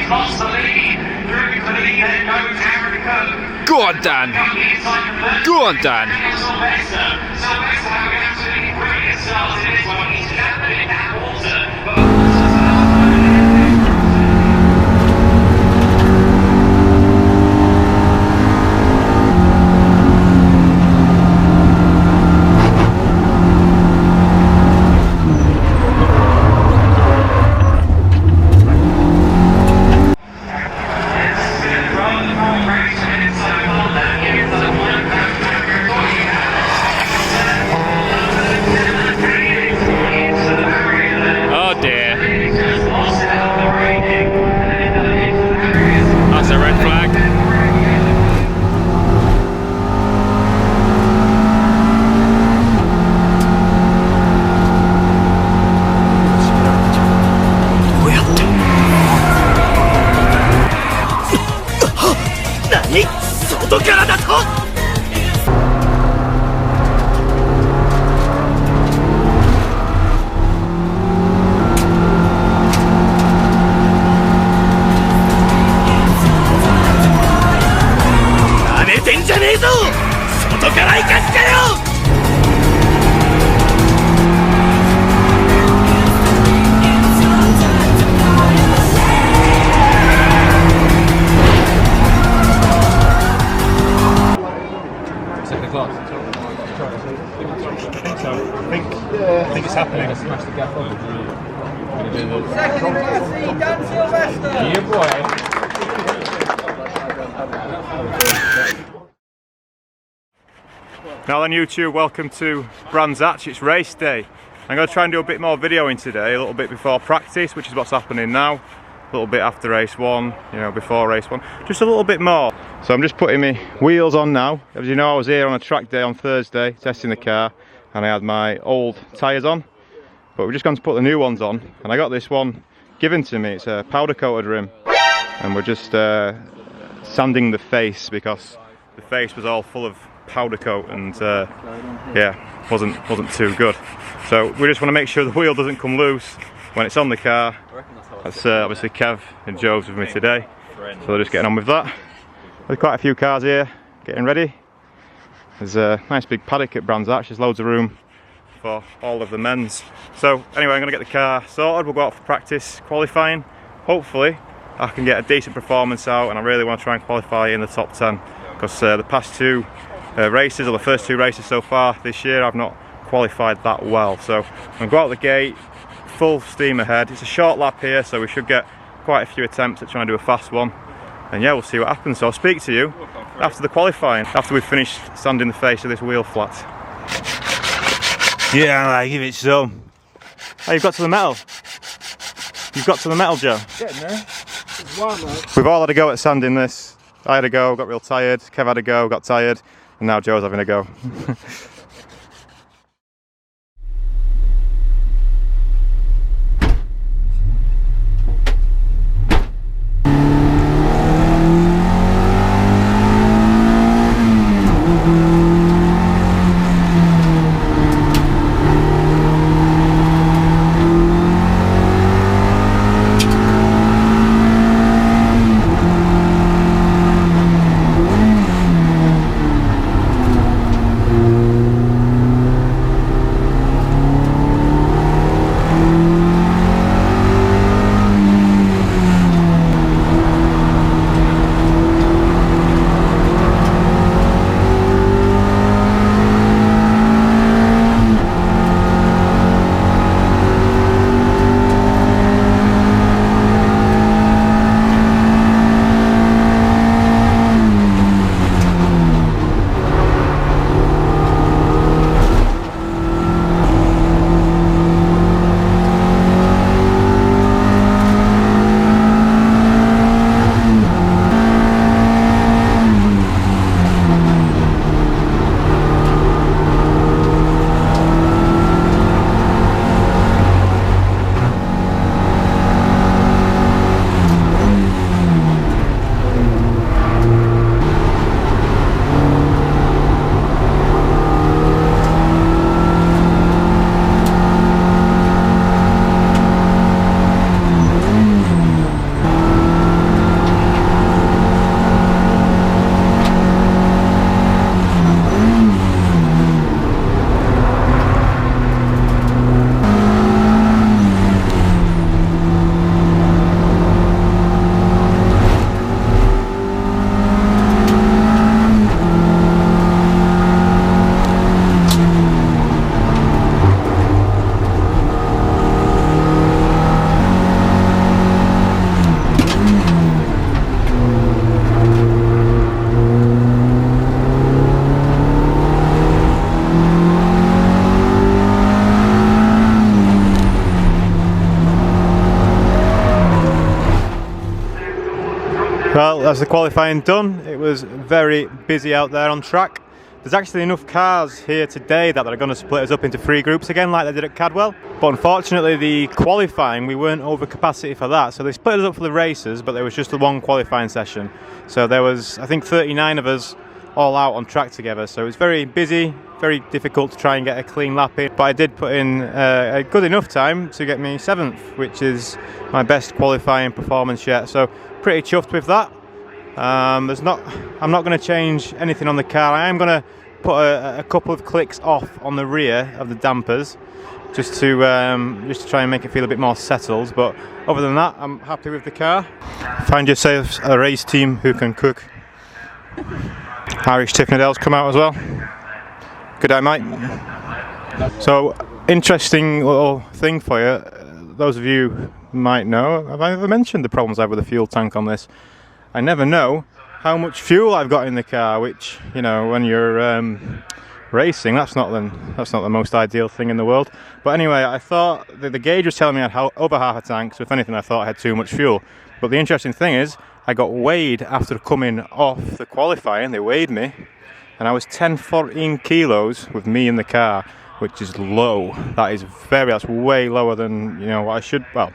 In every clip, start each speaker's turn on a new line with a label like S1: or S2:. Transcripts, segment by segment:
S1: lost the lead. Through the lead, then goes Africa.
S2: Go on, Dan. Go on, Dan.
S1: Sylvester having an absolutely brilliant start in this one. He's trapped in that water.
S3: I think it's happening. Smash the gap up. Second in Class C, Dan Sylvester. Yeah, boy.
S4: Now then, YouTube, welcome to Brands Hatch. It's race day. I'm going to try and do a bit more videoing today, a little bit before practice, which is what's happening now. A little bit after race one, you know, before race one. Just a little bit more. So I'm just putting my wheels on now. As you know, I was here on a track day on Thursday, testing the car, and I had my old tyres on. But we've just gone to put the new ones on, and I got this one given to me. It's a powder coated rim, and we're just sanding the face because the face was all full of powder coat, and yeah, wasn't too good. So we just want to make sure the wheel doesn't come loose when it's on the car. That's obviously Kev and Joe's with me today, so they're just getting on with that. There's quite a few cars here getting ready. There's a nice big paddock at Brands Hatch. There's loads of room for all of the men's. So anyway, I'm going to get the car sorted. We'll go out for practice qualifying. Hopefully I can get a decent performance out, and I really want to try and qualify in the top 10, because the past two races, or the first two races so far this year, I've not qualified that well. So I'm going to go out the gate full steam ahead. It's a short lap here, so we should get quite a few attempts at trying to do a fast one, and yeah, we'll see what happens. So I'll speak to you after the qualifying, after we've finished sanding the face of this wheel flat. Yeah, I give it some. Oh, you've got to the metal. You've got to the metal, Joe.
S3: Getting there. It's warm, though.
S4: We've all had a go at sanding this. I had a go, got real tired. Kev had a go, got tired, and now Joe's having a go. Well, that's the qualifying done. It was very busy out there on track. There's actually enough cars here today that are going to split us up into 3 groups again like they did at Cadwell. But unfortunately the qualifying, we weren't over capacity for that. So they split us up for the races, but there was just the one qualifying session. So there was, I think, 39 of us all out on track together. So it was very busy, very difficult to try and get a clean lap in. But I did put in a good enough time to get me 7th, which is my best qualifying performance yet. So pretty chuffed with that. I'm not going to change anything on the car. I am going to put a couple of clicks off on the rear of the dampers, just to try and make it feel a bit more settled. But other than that, I'm happy with the car. Find yourself a race team who can cook. Irish Tiffnadell's come out as well. Good day, mate. So, interesting little thing for you. Those of you might know, have I ever mentioned the problems I have with the fuel tank on this? I never know how much fuel I've got in the car, which, you know, when you're racing, that's not the most ideal thing in the world. But anyway, I thought that the gauge was telling me I had over half a tank, so if anything I thought I had too much fuel. But the interesting thing is, I got weighed after coming off the qualifying. They weighed me, and I was 10-14 kilos with me in the car, which is low. That's way lower than, you know, what I should. Well,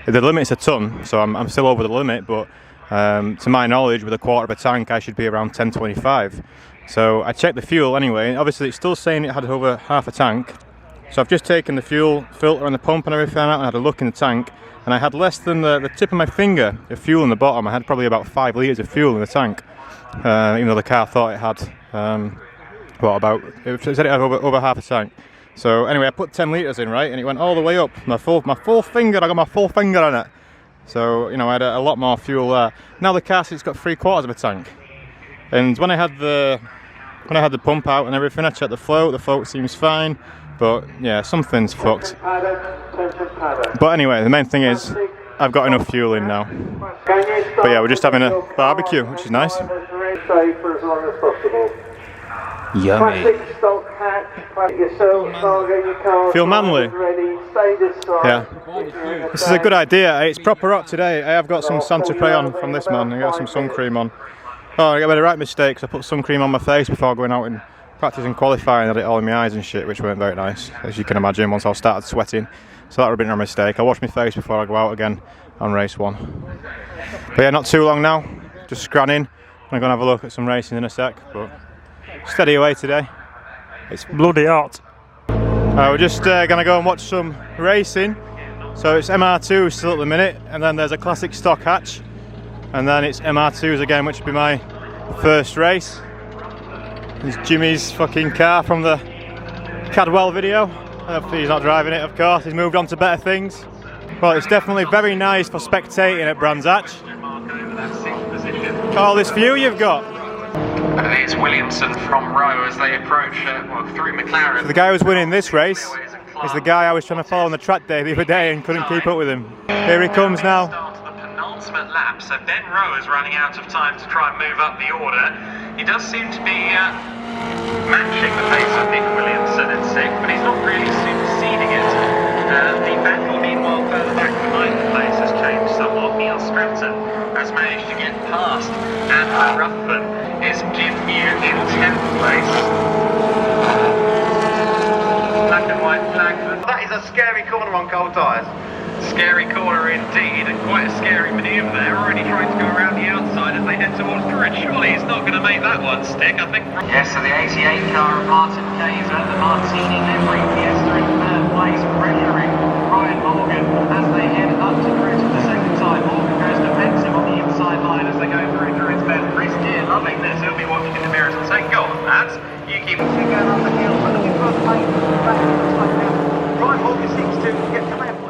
S4: the limit's a ton, so I'm still over the limit, but to my knowledge, with a quarter of a tank, I should be around 10.25. So I checked the fuel anyway, and obviously it's still saying it had over half a tank. So I've just taken the fuel filter and the pump and everything out and had a look in the tank, and I had less than the tip of my finger of fuel in the bottom. I had probably about 5 litres of fuel in the tank, even though the car thought it had, it said it had over half a tank. So anyway, I put 10 litres in, right, and it went all the way up. My full finger, I got my full finger on it. So, you know, I had a lot more fuel there. Now the car seat's got 3/4 of a tank. And when I had the pump out and everything, I checked the float seems fine, but yeah, something's fucked. But anyway, the main thing is, I've got enough fuel in now. But yeah, we're just having a barbecue, which is nice. Yummy. Feel manly? Yeah. This is a good idea. It's proper hot today. I have got some Santa-Spray on from this man. I got some sun cream on. Oh, I made the right mistakes. I put sun cream on my face before going out and practicing qualifying. I had it all in my eyes and shit, which weren't very nice, as you can imagine, once I started sweating. So that would have been a mistake. I'll wash my face before I go out again on race 1. But yeah, not too long now. Just scranning. I'm going to have a look at some racing in a sec, but steady away today. It's bloody hot. We're just going to go and watch some racing. So it's MR2 still at the minute, and then there's a classic stock hatch, and then it's MR2s again, which will be my first race. There's Jimmy's fucking car from the Cadwell video. He's not driving it, of course. He's moved on to better things. Well, it's definitely very nice for spectating at Brands Hatch. All this view you've got.
S1: And it's Williamson from Rowe as they approach through McLaren.
S4: So the guy who's winning this race is the guy I was trying to follow on the track day the other day and couldn't keep up with him. Here he comes now.
S1: Penultimate lap, so Ben Rowe is running out of time to try and move up the order. He does seem to be matching the pace of Nick Williamson in 6th, but he's not really superseding it. The battle, meanwhile, further back to 9th place has changed somewhat. Neil Stratton has managed to get past Andrew Ruffin. Is Jim Mew in 10th place. Black and white flag. That is a scary corner on cold tyres. Scary corner indeed, and quite a scary manoeuvre there. Already trying to go around the outside as they head towards the ridge. Surely he's not going to make that one stick, I think. Yes, so the 88 car of Martin Kayser, the Martini livery Fiesta in 3rd place, pressuring Ryan Morgan as they head up to Druids for the second time. Morgan goes defensive on the inside line as they go through Druids bend. Chris Deere loving this. He'll be watching in the mirrors and saying, "Go on, lads, you keep going up the hill, but looking for a plane back in the time now." Ryan Morgan seems to get to left.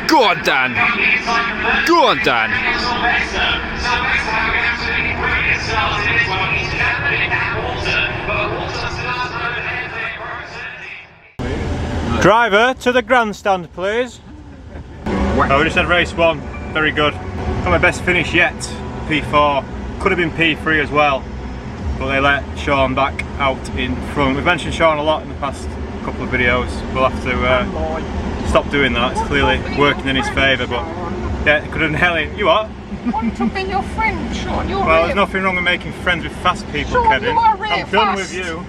S2: Go on, Dan. Go on, Dan.
S4: Driver to the grandstand, please. Oh, we just had race 1. Very good. Got my best finish yet. P4. Could have been P3 as well, but they let Sean back out in front. We've mentioned Sean a lot in the past couple of videos. We'll have to stop doing that. It's clearly working in his favour, but yeah, could have nearly. You what?
S5: I want to be your friend, Sean. You're
S4: Well, there's nothing wrong with making friends with fast people,
S5: Sean,
S4: Kevin.
S5: you are really
S4: I'm done
S5: fast.
S4: with you.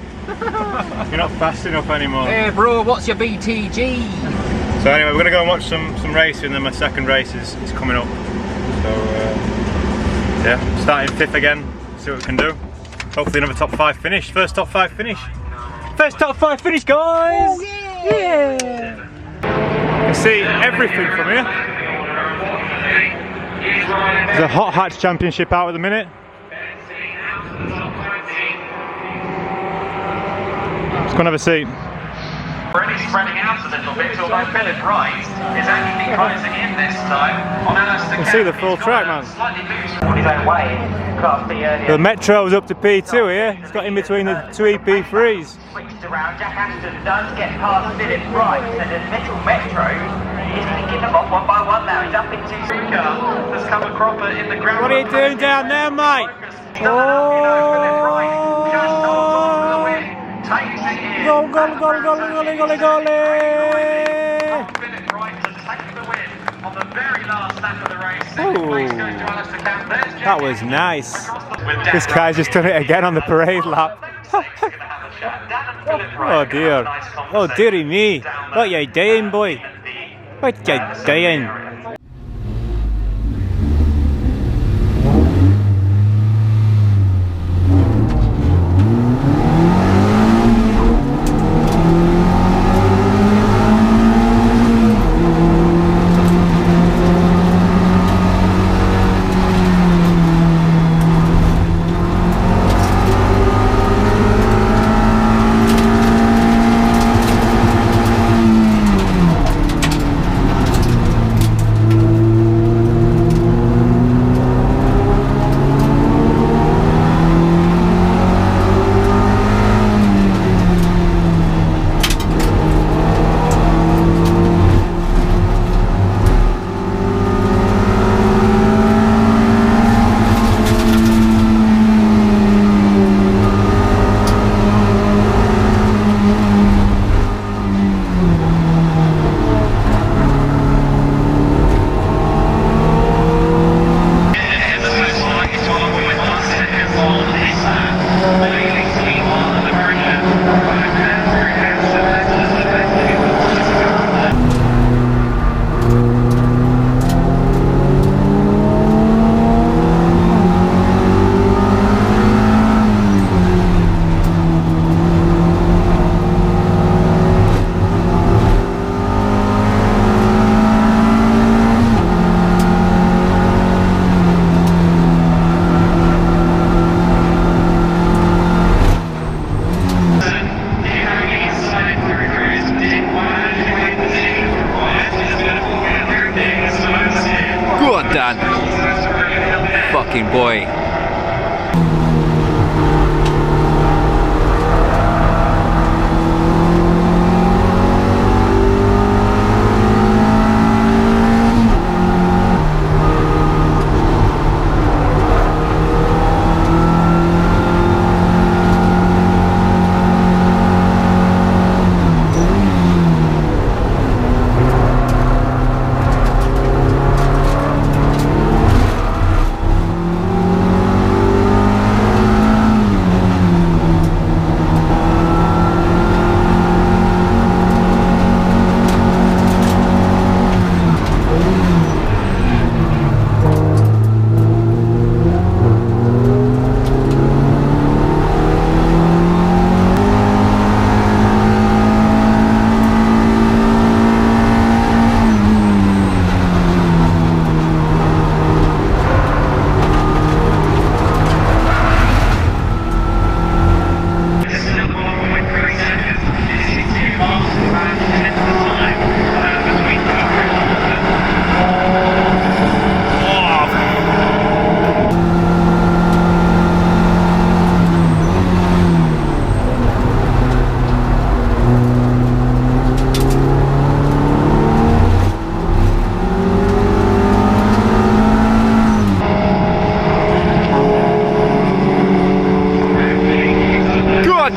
S4: You're not fast enough anymore.
S5: Hey bro, what's your BTG?
S4: So anyway, we're going to go and watch some racing, and then my second race is coming up. So yeah, starting 5th again, see what we can do. Hopefully another top 5 finish. First top 5 finish. First top 5 finish, guys!
S5: Oh, yeah!
S4: You can see everything from here. There's a hot hatch championship out at the minute. Let's go and have a seat.
S1: Already spreading out a little bit, although Philip Wright is actually closing in this time on Alistair.
S4: You can see the full track, man.
S1: Slightly loose on his own way. Class B earlier.
S4: The Metro's up to P2 here. It's got in between the 2 EP3s.
S6: Switched around, Jack Ashton does get past Philip Wright, and the little Metro is picking them off one by one now. He's up into
S1: Car has come a cropper in the ground.
S4: What are you doing down there, mate?
S1: Philip Wright just holds on for the win. Takes it in.
S4: Goal, goal, goal, goal, goal, goal, goal.
S1: Philip Wright to take the win on the very last lap of the race. Second place goes to Alistair Camp. There's
S4: That was nice.
S1: with
S4: This
S1: Dan
S4: guy's just done it again on the parade lap. Oh dear. Oh dearie me. What you doing, boy? What you doing?
S2: Go on, Dan. Fucking boy.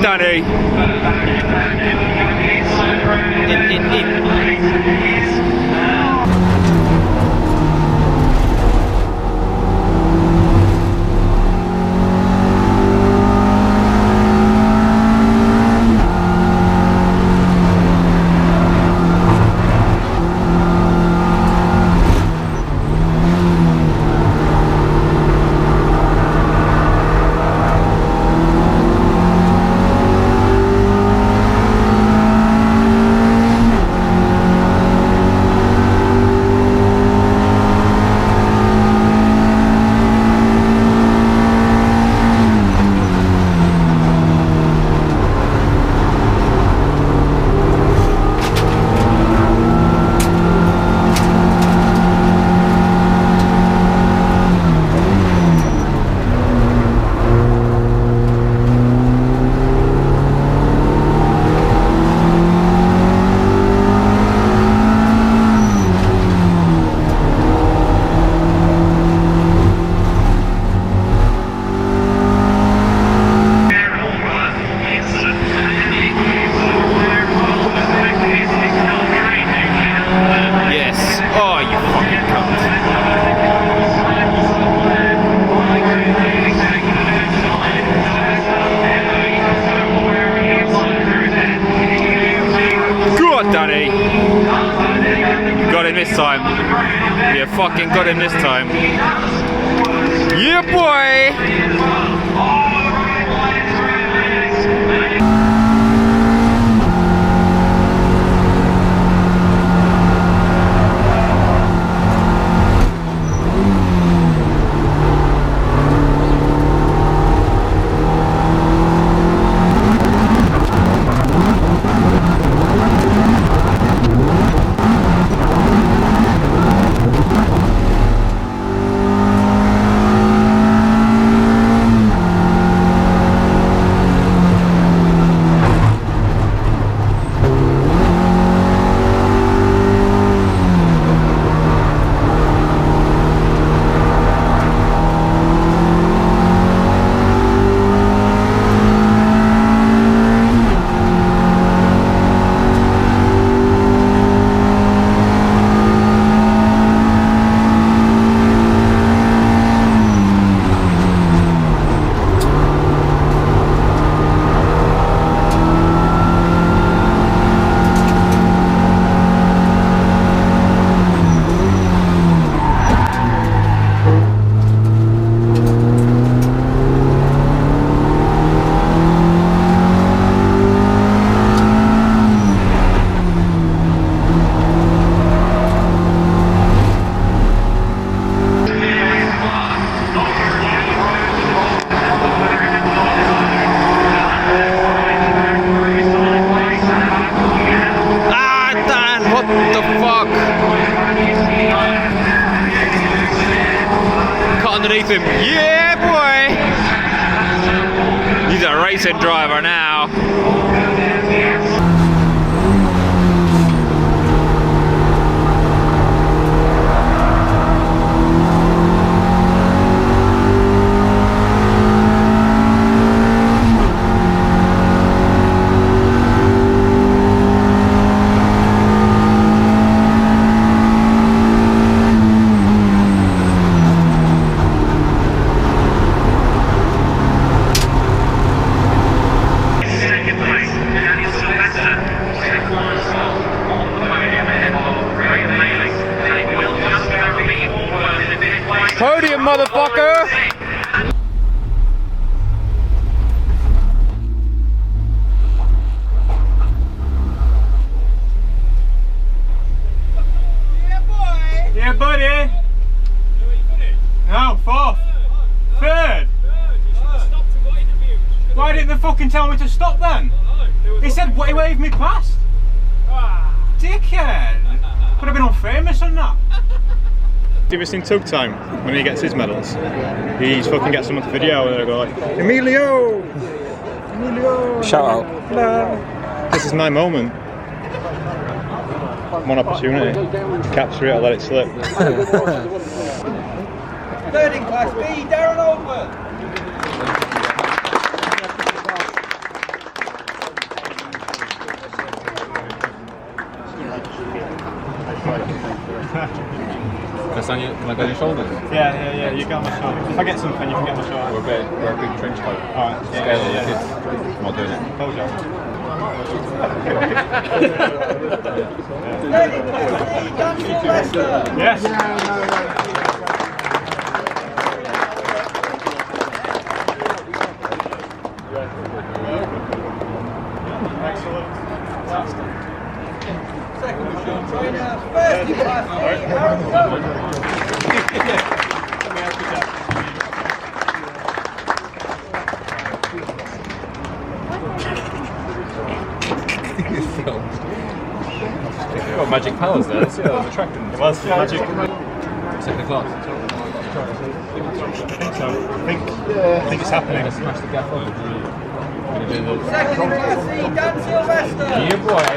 S2: on, Danny. Danny. You got him this time. You fucking got him this time. Yeah, boy! Underneath him. Yeah, boy! He's a racing driver now. Podium, motherfucker!
S4: Yeah, boy! Yeah, buddy! No, fourth! Third! Why didn't they fucking tell me to stop then? He said he waved me past! Dickhead! Could have been unfamous on that. Have you seen Tug Time when he gets his medals? He fucking gets someone to video and they go like, Emilio! Emilio!
S2: Shout out.
S4: Blah. This is my moment. One opportunity. Capture it or let it slip.
S3: Third in Class B, Darren Over. Can I go on your shoulders?
S4: Yeah, you get on my shoulder. If I get something, you can get on my shoulder.
S3: We're a big trench coat.
S4: Alright,
S3: Scared of the kids. I'm not doing it.
S4: Told you. Yes. Excellent. Fantastic.
S3: You've got magic powers there. Let's see how they're attracting.
S4: It was magic.
S3: Second class.
S4: I think it's happening.
S3: Smash the gaff over.
S5: Second class C, Dan Sylvester.
S3: Yeah, boy.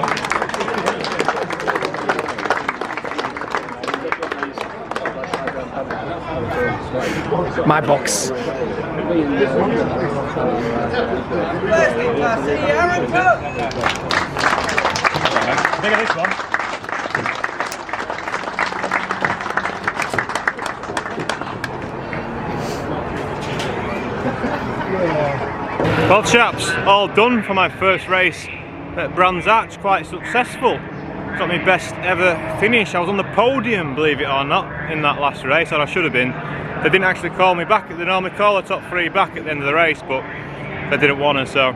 S2: My box.
S5: First class C, Aaron Cook.
S4: Think of this one. Well chaps, all done for my first race at Brands Hatch, quite successful. Got my best ever finish. I was on the podium, believe it or not, in that last race, or I should have been. They didn't actually call me back. They normally call the top 3 back at the end of the race, but they didn't want to, so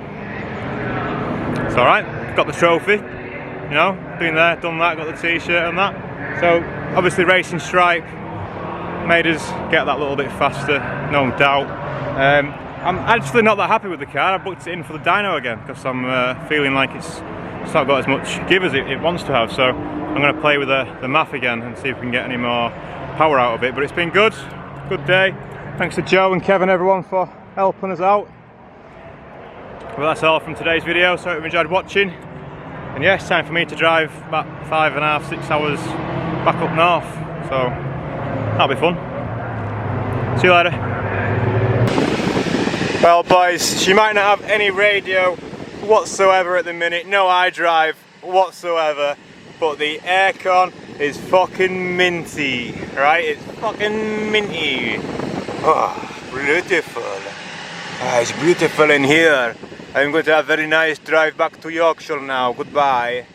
S4: it's alright. Got the trophy, you know, been there, done that, got the t-shirt and that. So obviously racing stripe made us get that little bit faster, no doubt. I'm actually not that happy with the car. I booked it in for the dyno again because I'm feeling like it's not got as much give as it wants to have, so I'm going to play with the MAF again and see if we can get any more power out of it. But it's been good day. Thanks to Joe and Kevin, everyone, for helping us out. Well, that's all from today's video, so I hope you enjoyed watching. And yes, yeah, time for me to drive about 5.5, 6 hours back up north, so that'll be fun. See you later. Well boys, she might not have any radio whatsoever at the minute, no iDrive whatsoever, but the aircon is fucking minty, right? It's fucking minty. Oh, beautiful. Ah, it's beautiful in here. I'm going to have a very nice drive back to Yorkshire now. Goodbye.